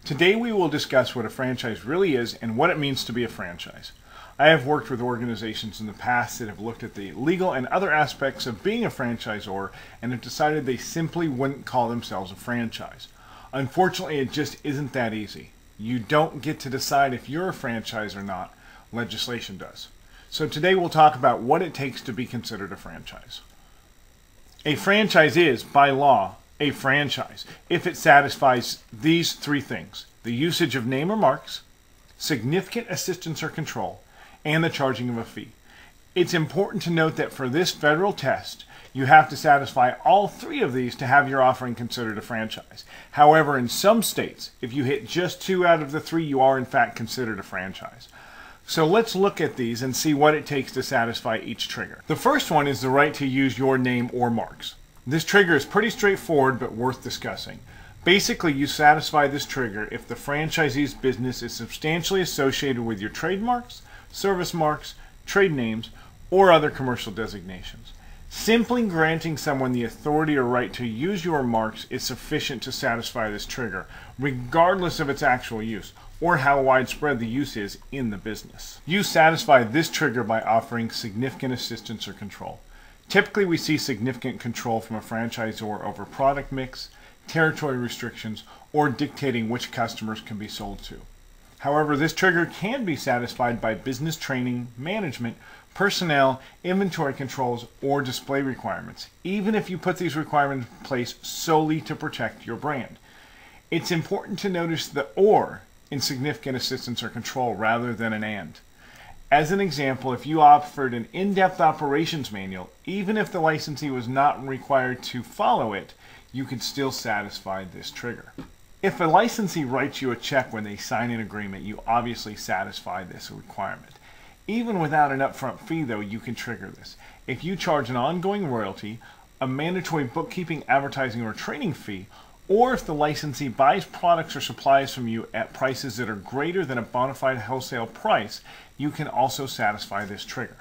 Today we will discuss what a franchise really is and what it means to be a franchise. I have worked with organizations in the past that have looked at the legal and other aspects of being a franchisor and have decided they simply wouldn't call themselves a franchise. Unfortunately, it just isn't that easy. You don't get to decide if you're a franchise or not. Legislation does. So today we'll talk about what it takes to be considered a franchise. A franchise is, by law, a franchise if it satisfies these three things: the usage of name or marks, significant assistance or control, and the charging of a fee. It's important to note that for this federal test, you have to satisfy all three of these to have your offering considered a franchise. However, in some states, if you hit just 2 out of the 3, you are in fact considered a franchise. So let's look at these and see what it takes to satisfy each trigger. The first one is the right to use your name or marks. This trigger is pretty straightforward but worth discussing. Basically, you satisfy this trigger if the franchisee's business is substantially associated with your trademarks, service marks, trade names, or other commercial designations. Simply granting someone the authority or right to use your marks is sufficient to satisfy this trigger, regardless of its actual use or how widespread the use is in the business. You satisfy this trigger by offering significant assistance or control. Typically, we see significant control from a franchisor over product mix, territory restrictions, or dictating which customers can be sold to. However, this trigger can be satisfied by business training, management, personnel, inventory controls, or display requirements, even if you put these requirements in place solely to protect your brand. It's important to notice the "or" in significant assistance or control rather than an "and." As an example, if you offered an in-depth operations manual, even if the licensee was not required to follow it, you could still satisfy this trigger. If a licensee writes you a check when they sign an agreement, you obviously satisfy this requirement. Even without an upfront fee, though, you can trigger this. If you charge an ongoing royalty, a mandatory bookkeeping, advertising, or training fee, or if the licensee buys products or supplies from you at prices that are greater than a bona fide wholesale price, you can also satisfy this trigger.